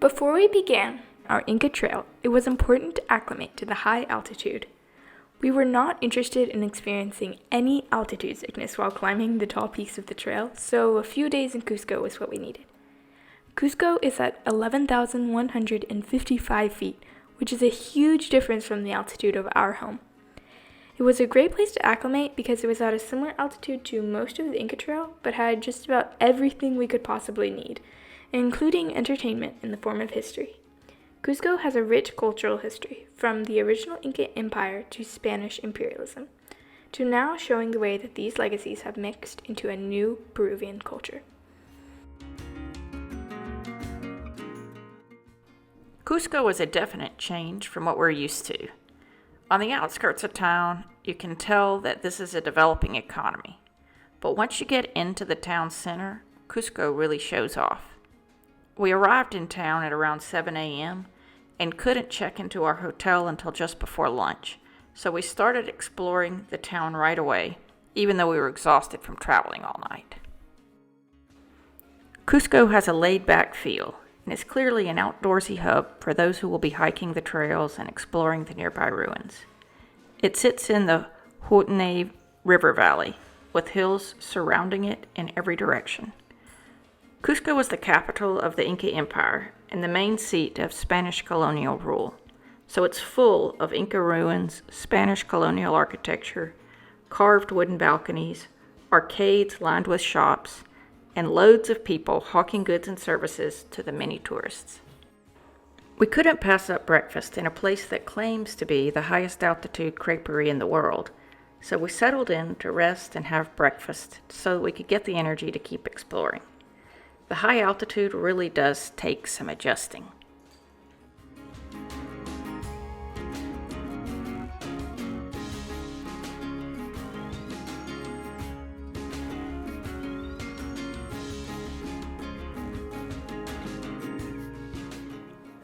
Before we began our Inca Trail, it was important to acclimate to the high altitude. We were not interested in experiencing any altitude sickness while climbing the tall peaks of the trail, so a few days in Cusco was what we needed. Cusco is at 11,155 feet, which is a huge difference from the altitude of our home. It was a great place to acclimate because it was at a similar altitude to most of the Inca Trail, but had just about everything we could possibly need, including entertainment in the form of history. Cusco has a rich cultural history, from the original Inca Empire to Spanish imperialism, to now showing the way that these legacies have mixed into a new Peruvian culture. Cusco is a definite change from what we're used to. On the outskirts of town, you can tell that this is a developing economy. But once you get into the town center, Cusco really shows off. We arrived in town at around 7 a.m. and couldn't check into our hotel until just before lunch, so we started exploring the town right away, even though we were exhausted from traveling all night. Cusco has a laid-back feel, and is clearly an outdoorsy hub for those who will be hiking the trails and exploring the nearby ruins. It sits in the Huatanay River Valley, with hills surrounding it in every direction. Cusco was the capital of the Inca Empire and the main seat of Spanish colonial rule, so it's full of Inca ruins, Spanish colonial architecture, carved wooden balconies, arcades lined with shops, and loads of people hawking goods and services to the many tourists. We couldn't pass up breakfast in a place that claims to be the highest altitude creperie in the world, so we settled in to rest and have breakfast so that we could get the energy to keep exploring. The high altitude really does take some adjusting.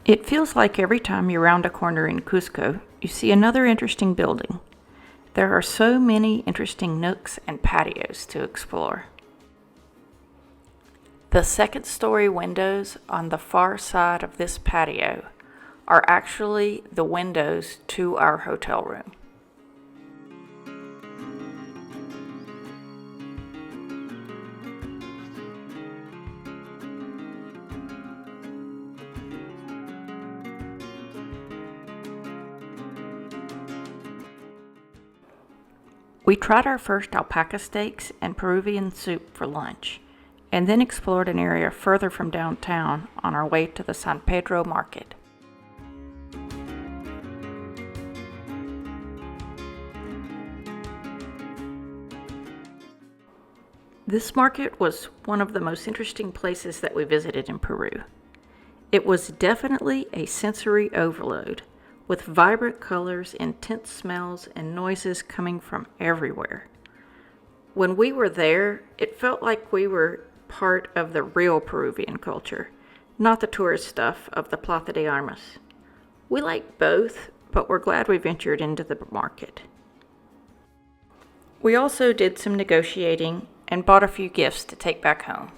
It feels like every time you round a corner in Cusco, you see another interesting building. There are so many interesting nooks and patios to explore. The second-story windows on the far side of this patio are actually the windows to our hotel room. We tried our first alpaca steaks and Peruvian soup for lunch, and then explored an area further from downtown on our way to the San Pedro market. This market was one of the most interesting places that we visited in Peru. It was definitely a sensory overload, with vibrant colors, intense smells, and noises coming from everywhere. When we were there, it felt like we were part of the real Peruvian culture, not the tourist stuff of the Plaza de Armas. We like both, but we're glad we ventured into the market. We also did some negotiating and bought a few gifts to take back home.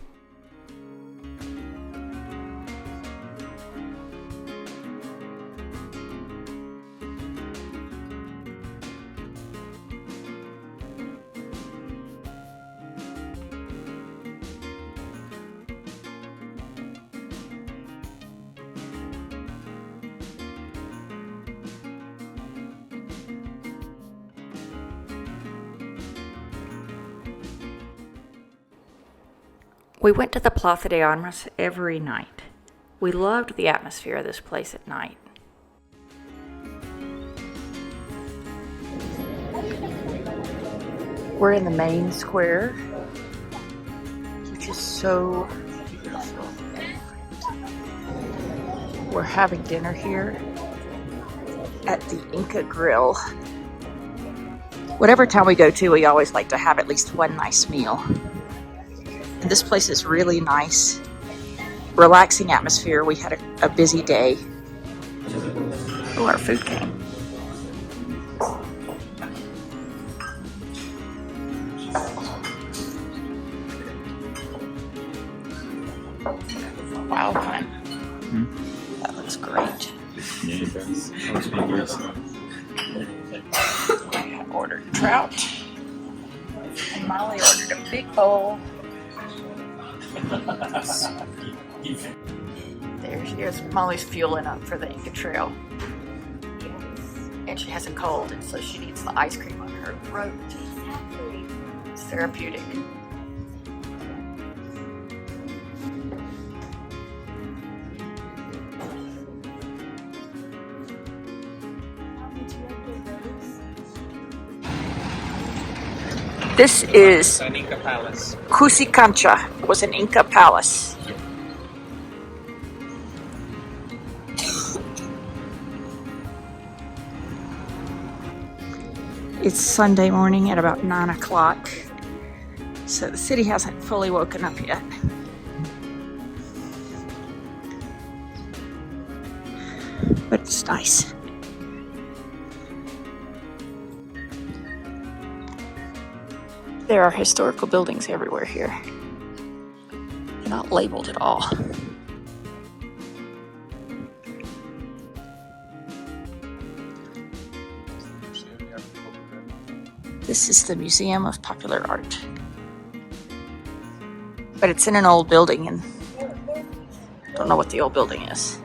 We went to the Plaza de Armas every night. We loved the atmosphere of this place at night. We're in the main square, which is so beautiful. We're having dinner here at the Inca Grill. Whatever town we go to, we always like to have at least one nice meal. And this place is really nice, relaxing atmosphere. We had a busy day. Oh, our food came. Wild one. That looks great. Yeah, it does. Looks pretty good. I ordered trout, and Molly ordered a big bowl. There she is. Molly's fueling up for the Inca Trail. And she has a cold, and so she needs the ice cream on her throat. It's therapeutic. This is An Inca Palace. Cusco, was an Inca Palace. It's Sunday morning at about 9 o'clock, so the city hasn't fully woken up yet. But it's nice. There are historical buildings everywhere here. They're not labeled at all. This is the Museum of Popular Art. But it's in an old building, and I don't know what the old building is.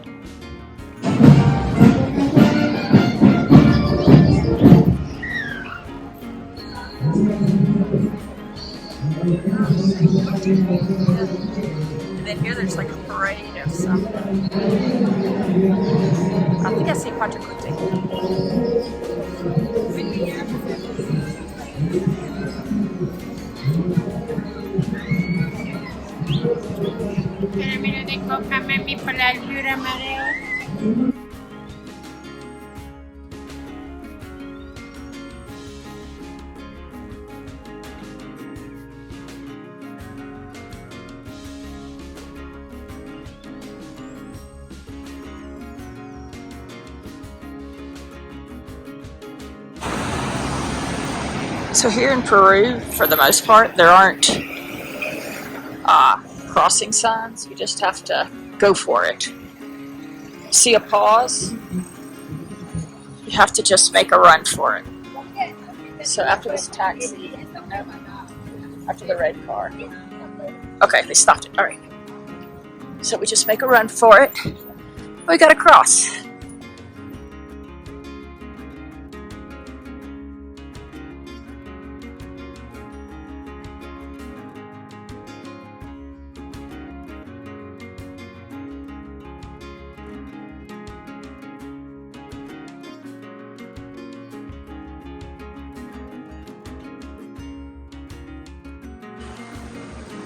And then here there's like a parade of some. I think I see Pachacuti. Caramelo de coca, mami, por la albura, mareo. So here in Peru, for the most part, there aren't crossing signs. You just have to go for it. See a pause, you have to just make a run for it. So after this taxi, after the red car. Okay, they stopped it. All right. So we just make a run for it. We gotta cross.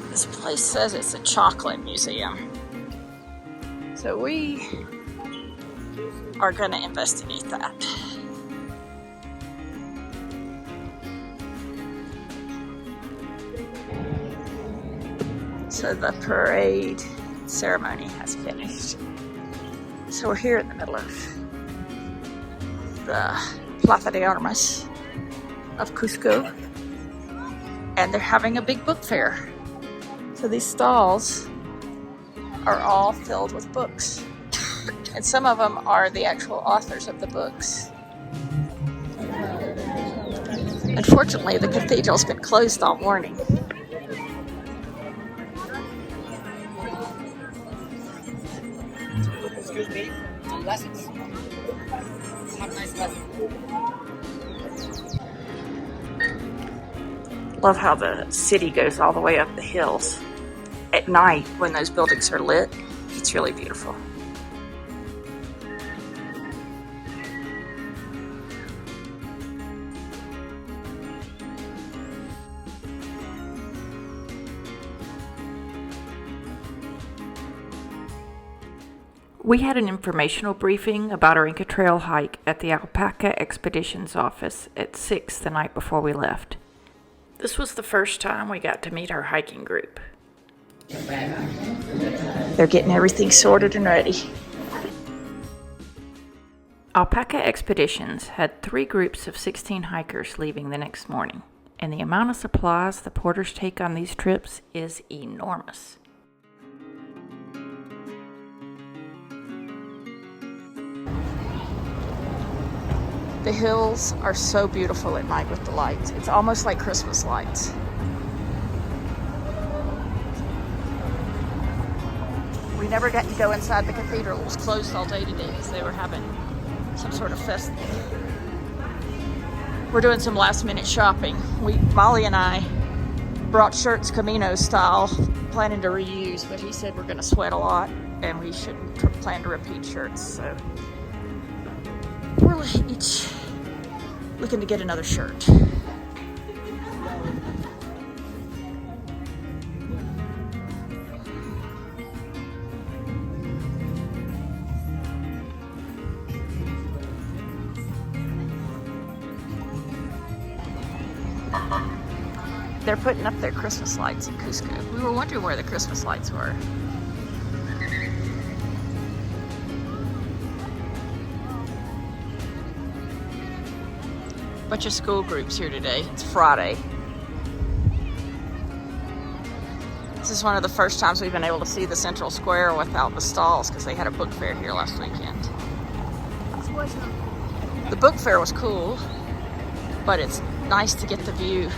This place says it's a chocolate museum. So we are going to investigate that. So the parade ceremony has finished. So we're here in the middle of the Plaza de Armas of Cusco, and they're having a big book fair. So these stalls are all filled with books, and some of them are the actual authors of the books. Unfortunately, the cathedral's been closed all morning. Excuse me, lessons. Have a nice lesson. Love how the city goes all the way up the hills. At night, when those buildings are lit, it's really beautiful. We had an informational briefing about our Inca Trail hike at the Alpaca Expeditions office at 6 the night before we left. This was the first time we got to meet our hiking group. They're getting everything sorted and ready. Alpaca Expeditions had 3 groups of 16 hikers leaving the next morning, and the amount of supplies the porters take on these trips is enormous. The hills are so beautiful at night with the lights. It's almost like Christmas lights. We never got to go inside the cathedral. It was closed all day today because they were having some sort of festival. We're doing some last minute shopping. Molly and I brought shirts Camino style, planning to reuse, but he said we're gonna sweat a lot and we shouldn't plan to repeat shirts, so we're each looking to get another shirt. They're putting up their Christmas lights in Cusco. We were wondering where the Christmas lights were. Bunch of school groups here today. It's Friday. This is one of the first times we've been able to see the central square without the stalls because they had a book fair here last weekend. The book fair was cool, but it's nice to get the view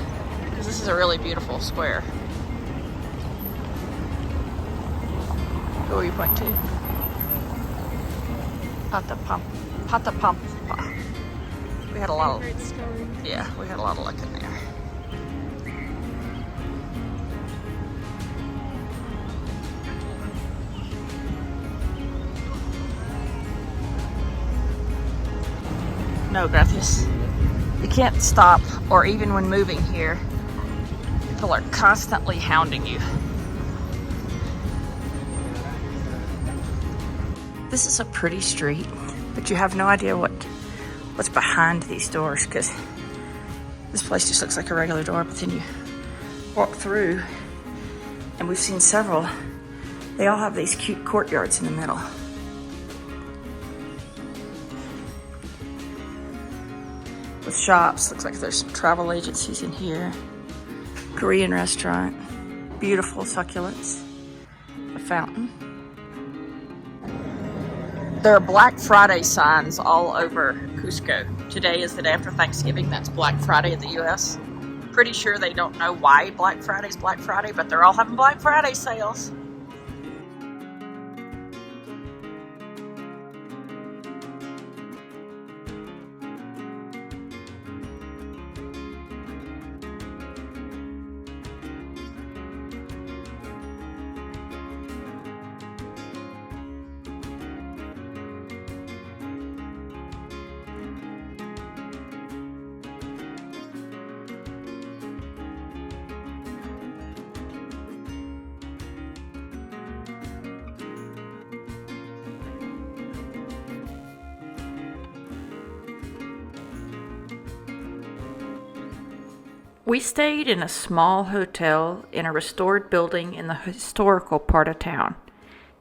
because this is a really beautiful square. Who are you pointing to? Patapampa. We had a lot of, yeah, we had a lot of luck in there. No, gracias. You can't stop, or even when moving here, people are constantly hounding you. This is a pretty street, but you have no idea what's behind these doors, because this place just looks like a regular door, but then you walk through, and we've seen several. They all have these cute courtyards in the middle. With shops, looks like there's some travel agencies in here. Korean restaurant, beautiful succulents, a fountain. There are Black Friday signs all over Cusco. Today is the day after Thanksgiving. That's Black Friday in the US. Pretty sure they don't know why Black Friday's Black Friday, but they're all having Black Friday sales. We stayed in a small hotel in a restored building in the historical part of town.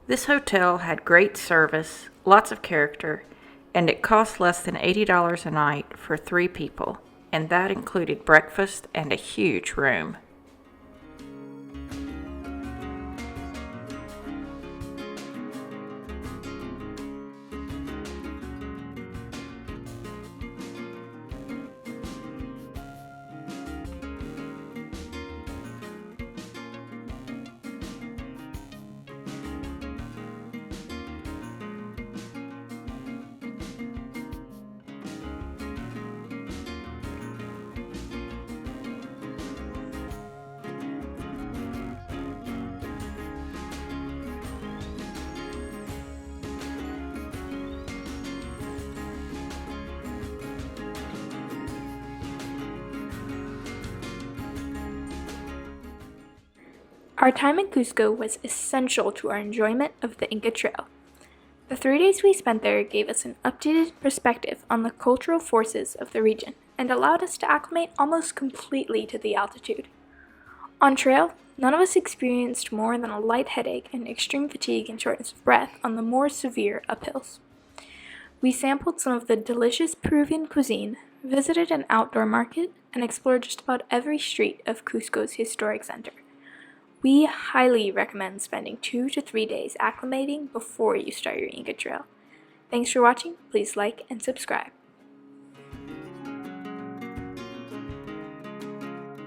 This hotel had great service, lots of character, and it cost less than $80 a night for 3 people, and that included breakfast and a huge room. Our time in Cusco was essential to our enjoyment of the Inca Trail. The 3 days we spent there gave us an updated perspective on the cultural forces of the region and allowed us to acclimate almost completely to the altitude. On trail, none of us experienced more than a light headache and extreme fatigue and shortness of breath on the more severe uphills. We sampled some of the delicious Peruvian cuisine, visited an outdoor market, and explored just about every street of Cusco's historic center. We highly recommend spending 2 to 3 days acclimating before you start your Inca Trail. Thanks for watching. Please like and subscribe.